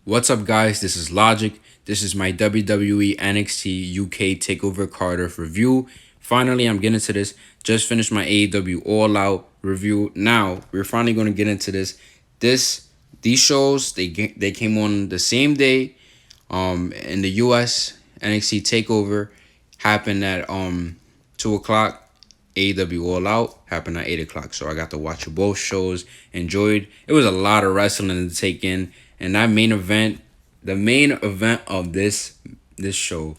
What's up, guys? This is Logic. This is my WWE NXT UK Takeover Cardiff review. Finally, I'm getting into this. Just finished my AEW All Out review. Now we're finally going to get into this. These shows they came on the same day. In the US, NXT Takeover happened at 2 o'clock. AEW All Out happened at 8 o'clock. So I got to watch both shows. Enjoyed. It was a lot of wrestling to take in. And that main event, the main event of this show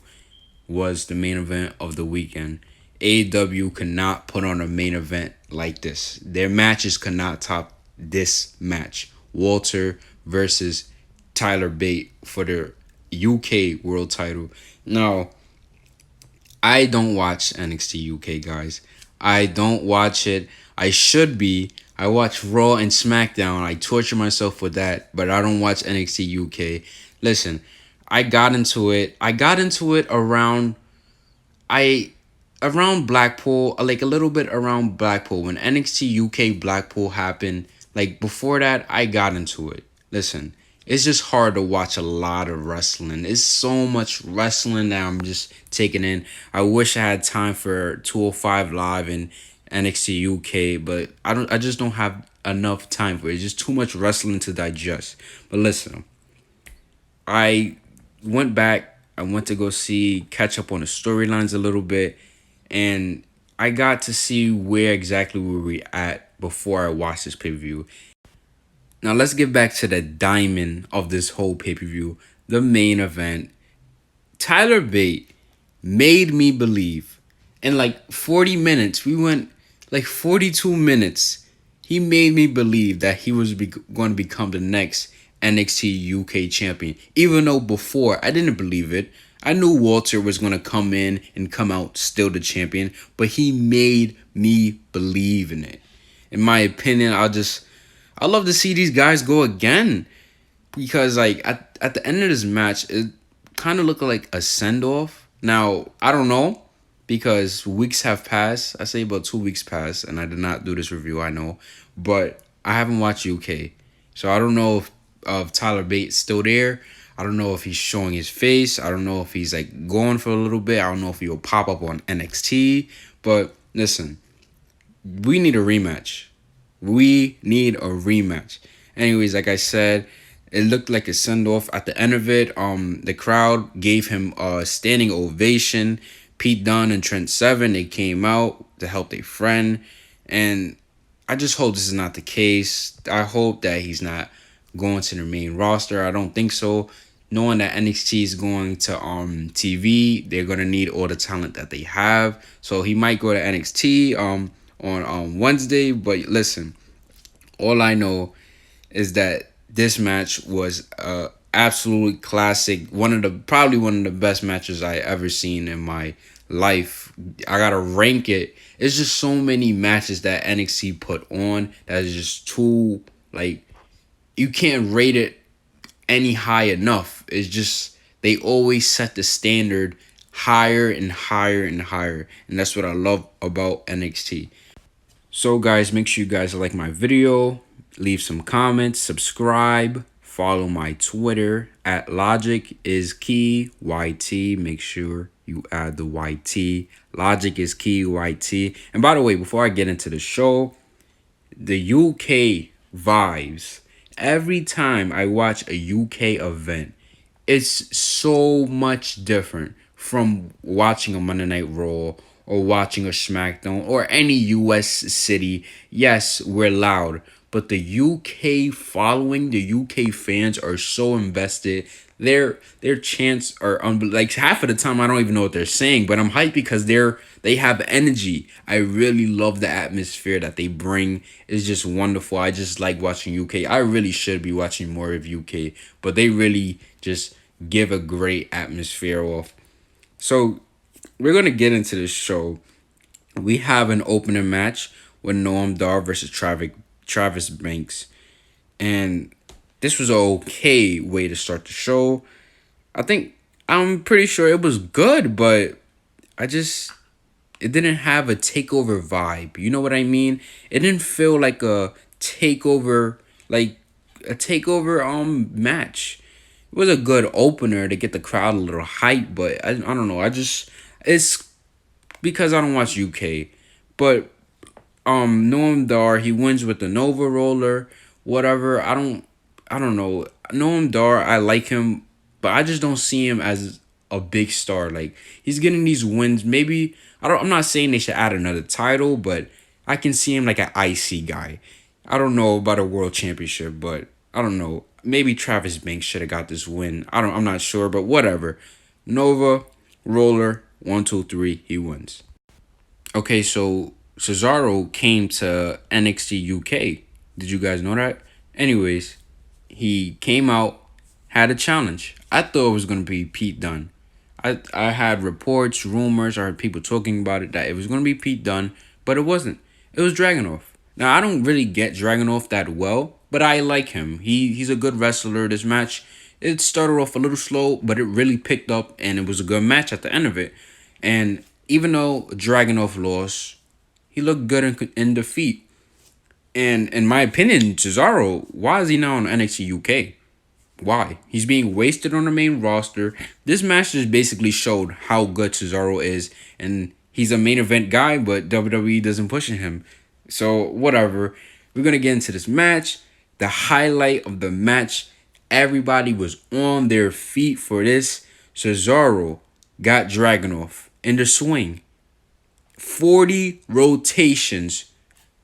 was the main event of the weekend. AEW could not put on a main event like this. Their matches could not top this match. Walter versus Tyler Bate for the UK world title. Now, I don't watch NXT UK, guys. I don't watch it. I should be. I watch Raw and SmackDown. I torture myself with that, but I don't watch NXT UK. Listen, I got into it. Around Blackpool, like a little bit around Blackpool when NXT UK Blackpool happened. Like before that, I got into it. Listen, it's just hard to watch a lot of wrestling. It's so much wrestling that I'm just taking in. I wish I had time for 205 Live and NXT UK, but I just don't have enough time for it. It's just too much wrestling to digest. But listen, I went back. I went to go catch up on the storylines a little bit, and I got to see where exactly we were at before I watched this pay-per-view. Now let's get back to the diamond of this whole pay-per-view, the main event. Tyler Bate made me believe in like 40 minutes. We went like 42 minutes. He made me believe that he was going to become the next NXT UK champion. Even though before I didn't believe it. I knew Walter was going to come in and come out still the champion, but he made me believe in it. In my opinion, I love to see these guys go again, because like at the end of this match, it kind of looked like a send-off. Now, I don't know, because weeks have passed. I say about 2 weeks passed, and I did not do this review, I know. But I haven't watched UK. So I don't know if Tyler Bate's still there. I don't know if he's showing his face. I don't know if he's like gone for a little bit. I don't know if he'll pop up on NXT. But listen, we need a rematch. We need a rematch. Anyways, like I said, it looked like a send-off. At the end of it, the crowd gave him a standing ovation. Pete Dunne and Trent Seven, they came out to help their friend. And I just hope this is not the case. I hope that he's not going to the main roster. I don't think so. Knowing that NXT is going to TV, they're going to need all the talent that they have. So he might go to NXT on Wednesday. But listen, all I know is that this match was absolutely classic. Probably one of the best matches I ever seen in my life. I gotta rank it. It's just so many matches that NXT put on that is just too, like, you can't rate it any high enough. It's just they always set the standard higher and higher and higher, and that's what I love about NXT. So guys, make sure you guys like my video, leave some comments, subscribe, follow my Twitter at Logic is Key YT. Make sure you add the YT. Logic is Key YT. And by the way, before I get into the show, the UK vibes. Every time I watch a UK event, it's so much different from watching a Monday Night Raw or watching a SmackDown or any US city. Yes, we're loud, but the UK following, the UK fans are so invested. Their chants are like half of the time I don't even know what they're saying, but I'm hyped because they have energy. I really love the atmosphere that they bring. It's just wonderful. I just like watching UK. I really should be watching more of UK, but they really just give a great atmosphere off. So we're gonna get into this show. We have an opening match with Noam Dar versus Travis Banks, and this was an okay way to start the show. I'm pretty sure it was good, but it didn't have a takeover vibe. You know what I mean? It didn't feel like a takeover match. it was a good opener to get the crowd a little hype, but I don't know. It's because I don't watch UK. But Noam Dar, he wins with the Nova roller, whatever. I don't know. Noam Dar, I like him, but I just don't see him as a big star. Like he's getting these wins. Maybe I'm not saying they should add another title, but I can see him like an IC guy. I don't know about a world championship, but I don't know. Maybe Travis Banks should have got this win. I'm not sure, but whatever. Nova roller 1, 2, 3. He wins. Okay, so Cesaro came to NXT UK. Did you guys know that? Anyways, he came out, had a challenge. I thought it was gonna be Pete Dunne. I had reports, rumors, I heard people talking about it that it was gonna be Pete Dunne, but it wasn't. It was Dragunov. Now I don't really get Dragunov that well, but I like him. He's a good wrestler. This match, it started off a little slow, but it really picked up, and it was a good match at the end of it. And even though Dragunov lost, he looked good in defeat. And in my opinion, Cesaro, why is he now on NXT UK? Why? He's being wasted on the main roster. This match just basically showed how good Cesaro is, and he's a main event guy, but WWE doesn't push him. So whatever. We're gonna get into this match. The highlight of the match, everybody was on their feet for this. Cesaro got Dragunov in the swing. 40 rotations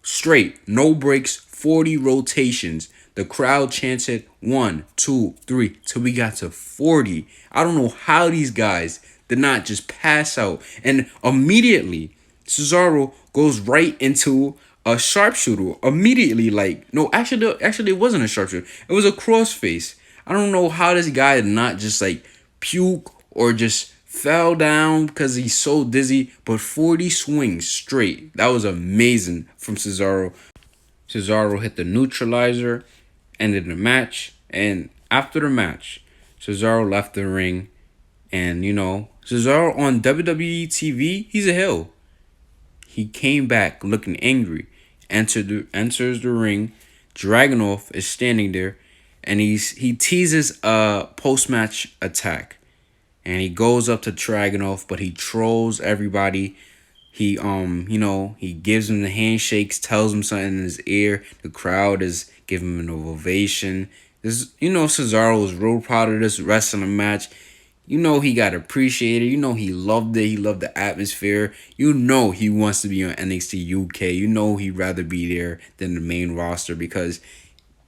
straight, no breaks, 40 rotations. The crowd chanted 1, 2, 3 till we got to 40. I don't know how these guys did not just pass out. And immediately, Cesaro goes right into a sharpshooter. Immediately, like, no, actually, it wasn't a sharpshooter. It was a crossface. I don't know how this guy did not just like puke or just fell down because he's so dizzy, but 40 swings straight. That was amazing from Cesaro. Cesaro hit the neutralizer, ended the match, and after the match, Cesaro left the ring, and Cesaro on WWE TV, he's a heel. He came back looking angry, enters the ring. Dragunov is standing there, and he teases a post match attack. And he goes up to Dragunov, but he trolls everybody. He gives him the handshakes, tells him something in his ear. The crowd is giving him an ovation. Cesaro was real proud of this wrestling match. He got appreciated. He loved it. He loved the atmosphere. He wants to be on NXT UK. He'd rather be there than the main roster because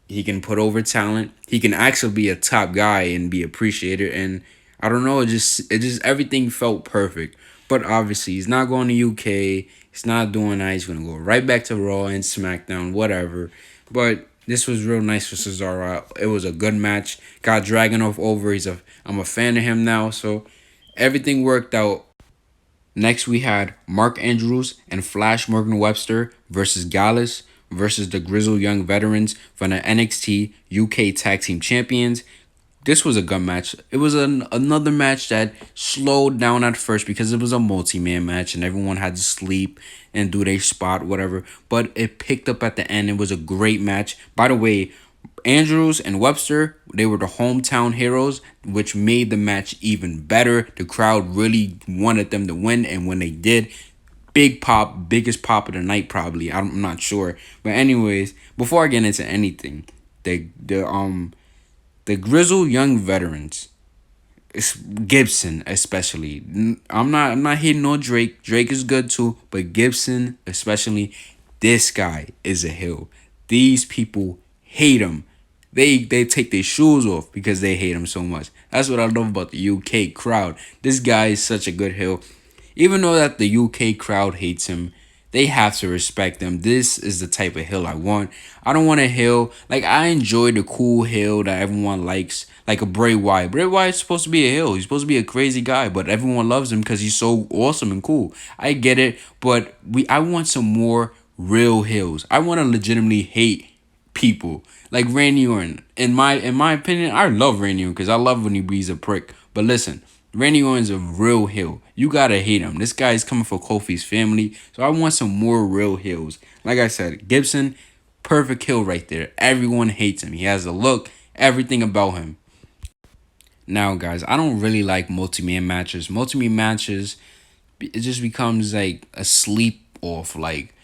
he can put over talent. He can actually be a top guy and be appreciated. And I don't know, it just everything felt perfect. But obviously he's not going to UK. He's not doing that. He's gonna go right back to Raw and SmackDown, whatever. But this was real nice for Cesaro. It was a good match. Got Dragunov over. I'm a fan of him now. So everything worked out. Next, we had Mark Andrews and Flash Morgan Webster versus Gallus versus the Grizzled Young Veterans from the NXT UK Tag Team Champions. This was a good match. It was another match that slowed down at first because it was a multi-man match and everyone had to sleep and do their spot, whatever. But it picked up at the end. It was a great match. By the way, Andrews and Webster, they were the hometown heroes, which made the match even better. The crowd really wanted them to win, and when they did, big pop, biggest pop of the night probably. I'm not sure. But anyways, before I get into anything, the Grizzled Young Veterans, Gibson especially. I'm not hating on Drake. Drake is good too, but Gibson especially, this guy is a heel. These people hate him. They take their shoes off because they hate him so much. That's what I love about the UK crowd. This guy is such a good heel. Even though that the UK crowd hates him, they have to respect him. This is the type of heel I want. I don't want a heel. Like, I enjoy the cool heel that everyone likes. Like a Bray Wyatt. Bray Wyatt's supposed to be a heel. He's supposed to be a crazy guy. But everyone loves him because he's so awesome and cool. I get it. But I want some more real heels. I want to legitimately hate people. Like Randy Orton. In my opinion, I love Randy Orton because I love when he's a prick. But listen, Randy Orton's a real heel. You gotta hate him. This guy is coming for Kofi's family. So I want some more real heels. Like I said, Gibson, perfect heel right there. Everyone hates him. He has a look, everything about him. Now, guys, I don't really like multi-man matches. Multi-man matches, it just becomes like a sleep off. Like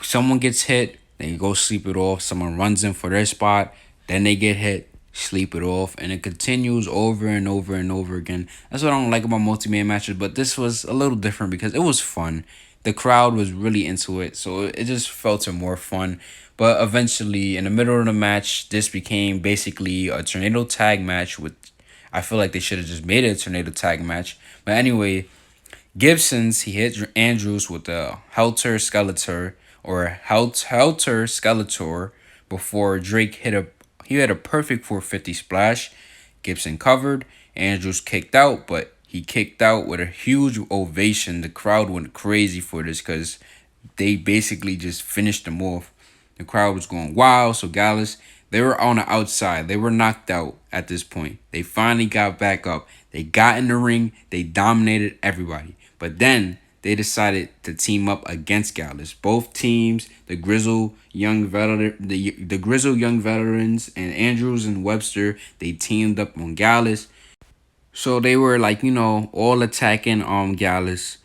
someone gets hit, then you go sleep it off. Someone runs in for their spot, then they get hit, sleep it off, and it continues over and over and over again. That's what I don't like about multi-man matches. But this was a little different because it was fun. The crowd was really into it, so it just felt more fun. But eventually, in the middle of the match, this became basically a tornado tag match with. I feel like they should have just made it a tornado tag match. But anyway, Gibson's he hit Andrews with a Helter Skeletor or Helter Skeletor before Drake hit a perfect 450 splash. Gibson covered. Andrews kicked out, but he kicked out with a huge ovation. The crowd went crazy for this because they basically just finished him off. The crowd was going wild. So Gallus, they were on the outside. They were knocked out at this point. They finally got back up. They got in the ring. They dominated everybody. But then they decided to team up against Gallus. Both teams, the Grizzle Young Veterans and Andrews and Webster, they teamed up on Gallus. So they were like, all attacking Gallus.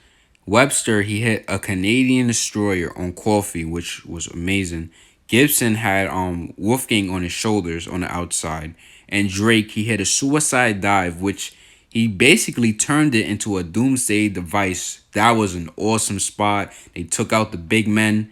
Webster, he hit a Canadian destroyer on Coffee, which was amazing. Gibson had Wolfgang on his shoulders on the outside. And Drake, he hit a suicide dive, which he basically turned it into a doomsday device. That was an awesome spot. They took out the big men.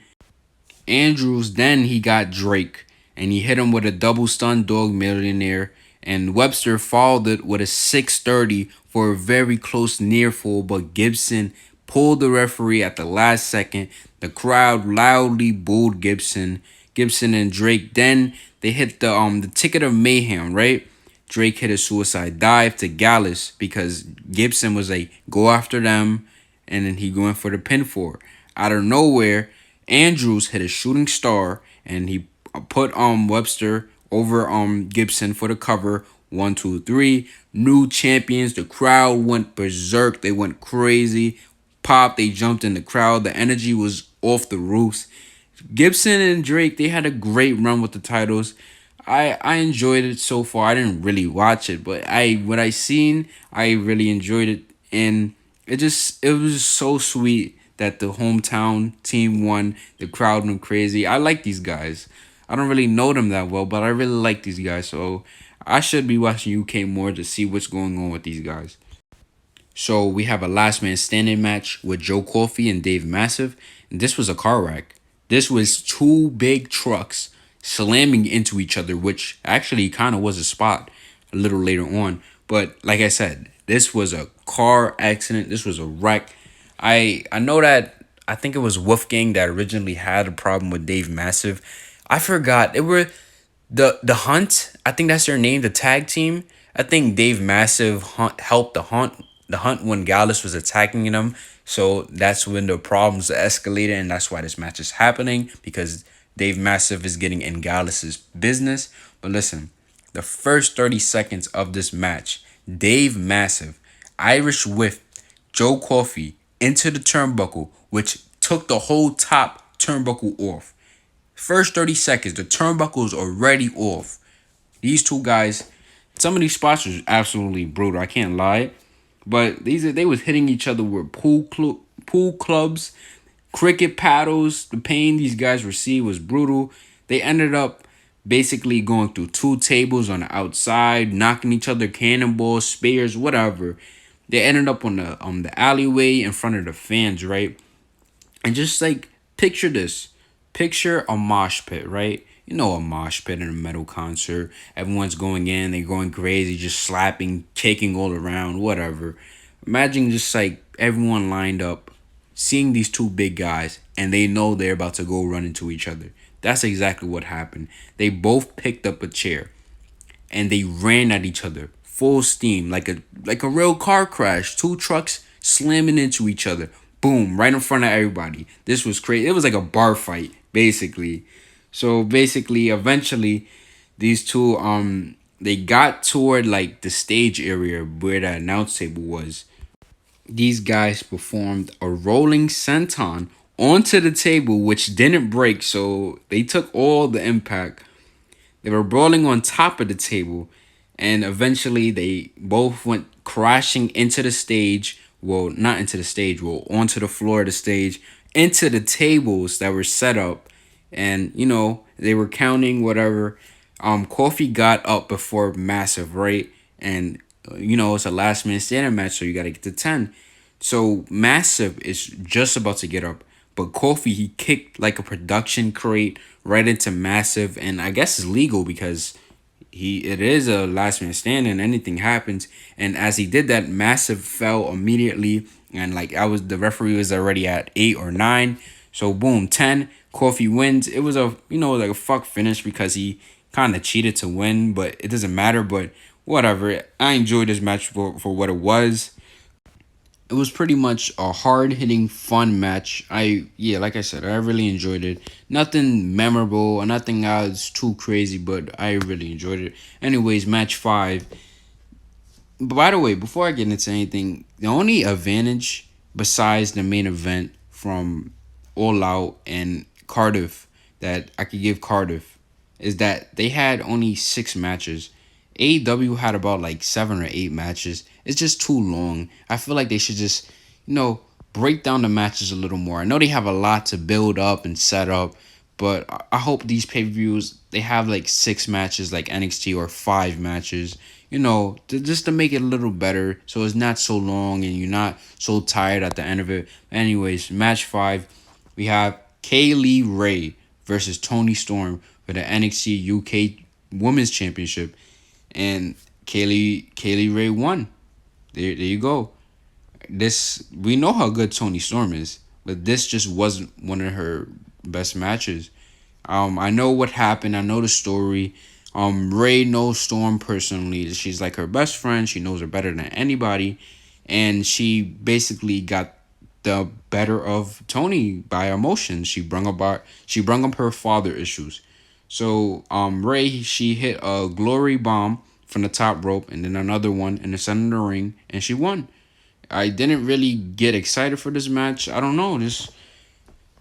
Andrews, then he got Drake, and he hit him with a double stun dog millionaire. And Webster followed it with a 630 for a very close near fall, but Gibson pulled the referee at the last second. The crowd loudly booed Gibson. Gibson and Drake, then they hit the ticket of mayhem, right? Drake hit a suicide dive to Gallus because Gibson was like, go after them, and then he going for the pinfall. Out of nowhere, Andrews hit a shooting star and he put Webster over Gibson for the cover. 1, 2, 3. New champions. The crowd went berserk. They went crazy. Pop. They jumped in the crowd. The energy was off the roofs. Gibson and Drake, they had a great run with the titles. I enjoyed it so far. I didn't really watch it, but what I seen, I really enjoyed it, and it was so sweet that the hometown team won. The crowd went crazy. I like these guys. I don't really know them that well, but I really like these guys. So I should be watching UK more to see what's going on with these guys. So we have a last man standing match with Joe Coffey and Dave Massive. And this was a car wreck. This was two big trucks slamming into each other, which actually kind of was a spot a little later on. But like I said, this was a car accident. This was a wreck. I know that I think it was Wolfgang that originally had a problem with Dave Massive. I forgot. It were the Hunt. I think that's their name, the tag team. I think Dave Massive helped the Hunt when Gallus was attacking them. So that's when the problems escalated, and that's why this match is happening, because Dave Massive is getting in Gallus's business. But listen, the first 30 seconds of this match, Dave Massive, Irish whip Joe Coffey into the turnbuckle, which took the whole top turnbuckle off. First 30 seconds, the turnbuckle is already off. These two guys, some of these spots was absolutely brutal. I can't lie. But they was hitting each other with pool clubs, cricket paddles. The pain these guys received was brutal. They ended up basically going through two tables on the outside, knocking each other, cannonballs, spears, whatever. They ended up on the alleyway in front of the fans, right? And just like picture this. Picture a mosh pit, right? You know, a mosh pit in a metal concert. Everyone's going in, they're going crazy, just slapping, kicking all around, whatever. Imagine just like everyone lined up, seeing these two big guys, and they know they're about to go run into each other. That's exactly what happened. They both picked up a chair and they ran at each other full steam, like a real car crash. Two trucks slamming into each other. Boom, right in front of everybody. This was crazy. It was like a bar fight, basically. So basically, eventually, these two they got toward like the stage area where the announce table was. These guys performed a rolling senton onto the table, which didn't break, so they took all the impact. They were brawling on top of the table, and eventually they both went crashing into the stage. Well, not into the stage, well, onto the floor of the stage, into the tables that were set up. And, they were counting whatever. Kofi got up before Massive, right? And, it's a last minute standing match, so you got to get to 10. So Massive is just about to get up. But Kofi, he kicked like a production crate right into Massive. And I guess it's legal because it is a last man stand and anything happens. And as he did that, Massive fell immediately, and like I was the referee was already at 8 or 9. So boom, 10. Kofi wins. It was a like a fuck finish because he kind of cheated to win, but it doesn't matter. But whatever. I enjoyed this match for what it was. It was pretty much a hard hitting fun match. Like I said, I really enjoyed it. Nothing memorable or nothing else too crazy, but I really enjoyed it. Anyways, match 5. By the way, before I get into anything, the only advantage besides the main event from All Out and Cardiff that I could give Cardiff is that they had only 6 matches. AEW had about like 7 or 8 matches. It's just too long. I feel like they should just, break down the matches a little more. I know they have a lot to build up and set up, but I hope these pay-per-views they have like 6 matches like NXT or 5 matches. Just to make it a little better so it's not so long and you're not so tired at the end of it. Anyways, match 5, we have Kaylee Ray versus Tony Storm for the NXT UK Women's Championship, and Kaylee Ray won. There you go. This we know how good Tony Storm is, but this just wasn't one of her best matches. I know what happened. I know the story. Ray knows Storm personally. She's like her best friend. She knows her better than anybody, and she basically got the better of Tony by emotions. She brung up her father issues. So Ray, she hit a glory bomb from the top rope and then another one in the center of the ring, and she won. I didn't really get excited for this match. I don't know.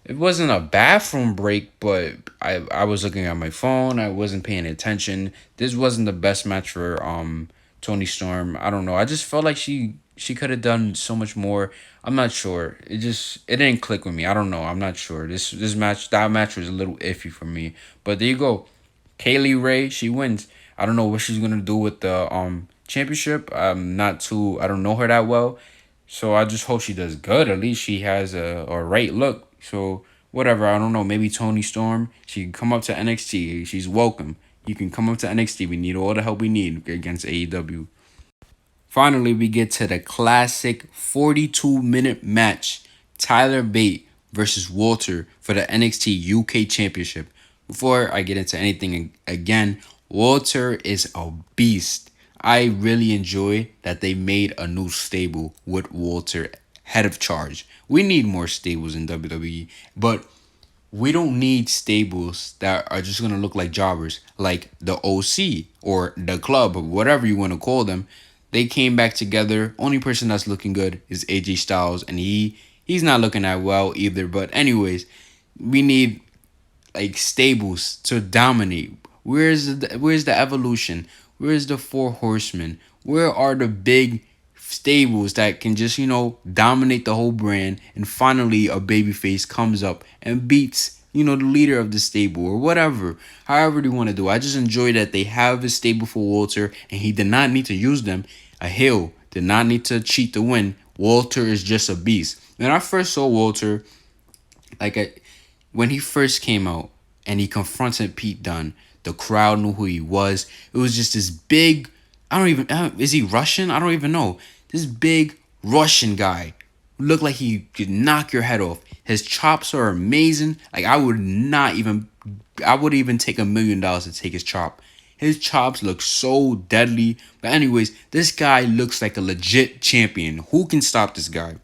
It wasn't a bathroom break, but I was looking at my phone. I wasn't paying attention. This wasn't the best match for Tony Storm. I don't know. I just felt like she could have done so much more. I'm not sure. It didn't click with me. I don't know. I'm not sure. That match was a little iffy for me. But there you go. Kaylee Ray, she wins. I don't know what she's gonna do with the championship. I don't know her that well. So I just hope she does good. At least she has a right look. So whatever, I don't know. Maybe Tony Storm. She can come up to NXT. She's welcome. You can come up to NXT. We need all the help we need against AEW. Finally, we get to the classic 42-minute match. Tyler Bate versus Walter for the NXT UK Championship. Before I get into anything again, Walter is a beast. I really enjoy that they made a new stable with Walter head of charge. We need more stables in WWE, but we don't need stables that are just gonna look like jobbers, like the OC or the club or whatever you want to call them. They came back together. Only person that's looking good is AJ Styles, and he's not looking that well either. But anyways, we need like stables to dominate. Where's the evolution? Where's the four horsemen? Where are the big stables that can just dominate the whole brand? And finally, a babyface comes up and beats the leader of the stable or whatever. However they want to do. I just enjoy that they have a stable for Walter, and he did not need to use them. A heel did not need to cheat to win. Walter is just a beast. When I first saw Walter, when he first came out and he confronted Pete Dunne, the crowd knew who he was. It was just this big, is he Russian? I don't even know. This big Russian guy looked like he could knock your head off. His chops are amazing. Like I would even take $1,000,000 to take his chop. His chops look so deadly. But anyways, this guy looks like a legit champion. Who can stop this guy?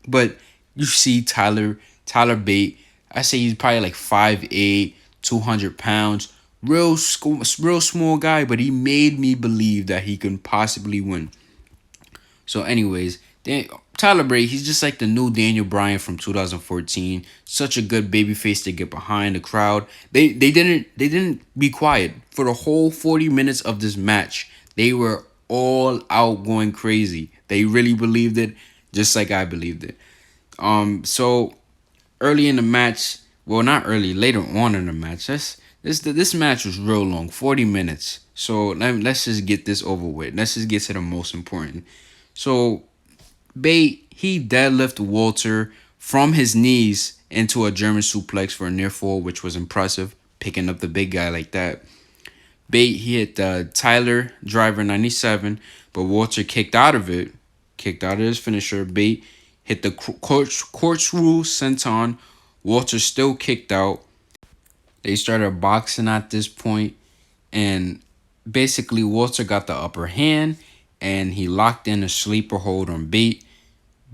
But you see Tyler Bate. I say he's probably like 5'8", 200 pounds. Real small guy, but he made me believe that he can possibly win. So anyways, Tyler Bate, he's just like the new Daniel Bryan from 2014. Such a good babyface to get behind the crowd. They didn't be quiet for the whole 40 minutes of this match. They were all out going crazy. They really believed it, just like I believed it. So early in the match, well, not early, later on in the match. This match was real long, 40 minutes. So let's just get this over with. Let's just get to the most important. So Bate he deadlifted Walter from his knees into a German suplex for a near fall, which was impressive, picking up the big guy like that. Bate he hit Tyler Driver 97, but Walter kicked out of it, kicked out of his finisher. Bate hit the corkscrew senton. Walter still kicked out. They started boxing at this point, and basically Walter got the upper hand, and he locked in a sleeper hold on Bate.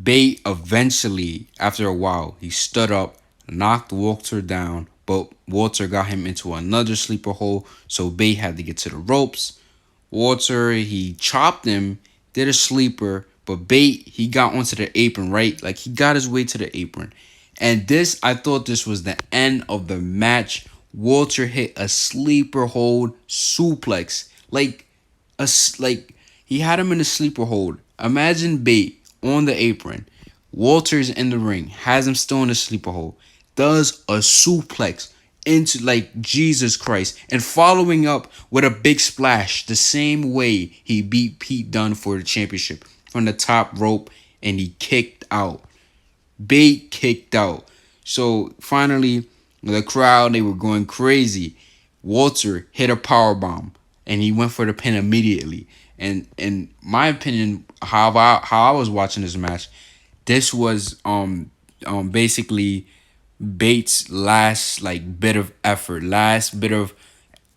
Bate eventually, after a while, he stood up, knocked Walter down, but Walter got him into another sleeper hold, so Bate had to get to the ropes. Walter, he chopped him, did a sleeper, but Bate, he got onto the apron, right? Like, he got his way to the apron. And this, I thought this was the end of the match. Walter hit a sleeper hold suplex. Like he had him in a sleeper hold. Imagine Bate on the apron. Walter's in the ring, has him still in a sleeper hold, does a suplex into like Jesus Christ, and following up with a big splash the same way he beat Pete Dunne for the championship from the top rope, and he kicked out. Bate kicked out. So finally, the crowd, they were going crazy. Walter hit a power bomb, and he went for the pin immediately. And in my opinion, how I was watching this match, this was basically Bates' last like bit of effort, last bit of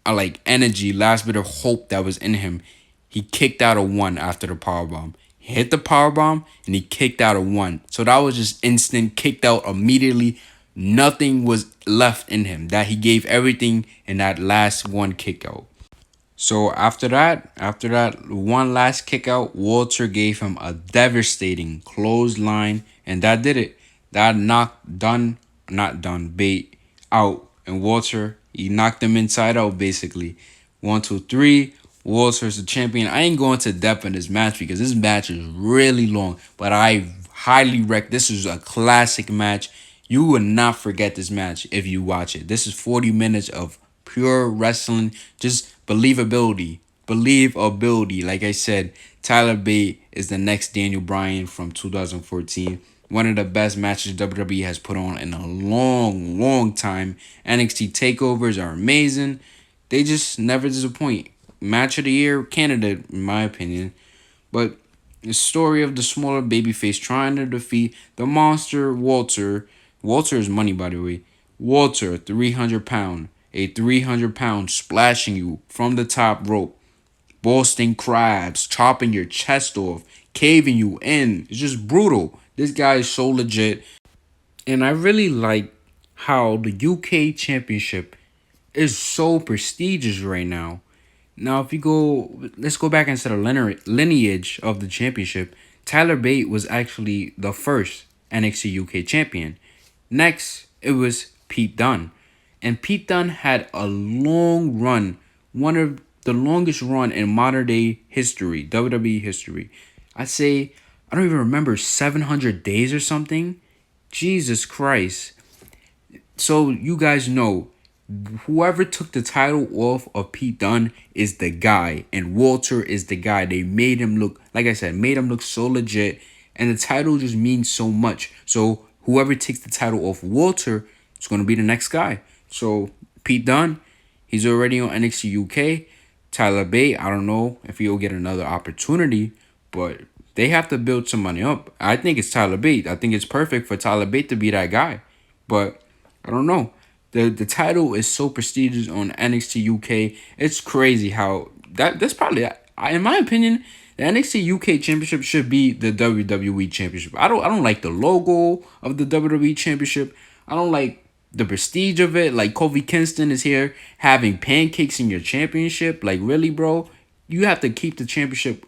like energy, last bit of hope that was in him. He kicked out a one after the power bomb. He hit the power bomb and he kicked out a one. So that was just instant, kicked out immediately. Nothing was left in him. That he gave everything in that last one kick out. So after that one last kick out, Walter gave him a devastating clothesline, and that did it. That knocked not done, Bate out, and Walter he knocked him inside out basically. 1, 2, 3. Walter's the champion. I ain't going to depth in this match because this match is really long, but I highly recommend. This is a classic match. You will not forget this match if you watch it. This is 40 minutes of pure wrestling, just believability. Believability. Like I said, Tyler Bate is the next Daniel Bryan from 2014. One of the best matches WWE has put on in a long, long time. NXT takeovers are amazing. They just never disappoint. Match of the year candidate, in my opinion. But the story of the smaller babyface trying to defeat the monster Walter. Walter is money, by the way. Walter, 300 pound. A 300 pound splashing you from the top rope. Boston crabs, chopping your chest off, caving you in. It's just brutal. This guy is so legit. And I really like how the UK Championship is so prestigious right now. Now, if you go, let's go back into the lineage of the championship. Tyler Bate was actually the first NXT UK champion. Next, it was Pete Dunne. And Pete Dunne had a long run, one of the longest run in modern day history, WWE history. I'd say, I don't even remember, 700 days or something. Jesus Christ. So you guys know, whoever took the title off of Pete Dunne is the guy, and Walter is the guy. They made him look, like I said, made him look so legit, and the title just means so much. So whoever takes the title off Walter is going to be the next guy. So Pete Dunne, he's already on NXT UK. Tyler Bate, I don't know if he'll get another opportunity, but they have to build somebody up. I think it's Tyler Bate. I think it's perfect for Tyler Bate to be that guy, but I don't know. The title is so prestigious on NXT UK. It's crazy how that's probably, in my opinion, the NXT UK Championship should be the WWE Championship. I don't like the logo of the WWE Championship. I don't like the prestige of it. Like Kofi Kingston is here having pancakes in your championship. Like really, bro, you have to keep the championship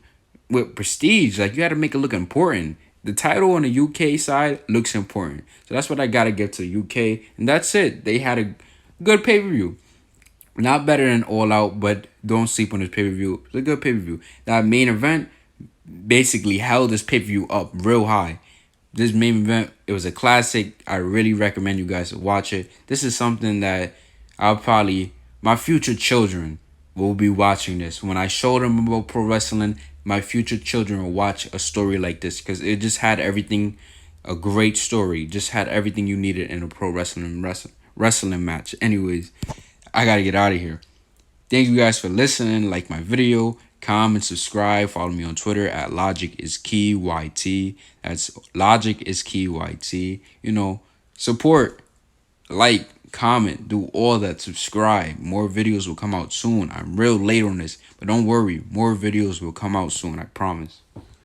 with prestige. Like you got to make it look important. The title on the UK side looks important. So that's what I got to give to the UK. And that's it. They had a good pay-per-view. Not better than All Out, but don't sleep on this pay per view. It's a good pay per view. That main event basically held this pay per view up real high. This main event, it was a classic. I really recommend you guys to watch it. This is something that I'll probably, my future children will be watching this. When I show them about pro wrestling, my future children will watch a story like this because it just had everything, a great story. Just had everything you needed in a pro wrestling match. Anyways, I gotta get out of here. Thank you guys for listening. Like my video, comment, subscribe, follow me on Twitter at Logic is Key YT. That's Logic is Key YT. You know, support, like, comment, do all that, subscribe. More videos will come out soon. I'm real late on this, but don't worry, more videos will come out soon, I promise.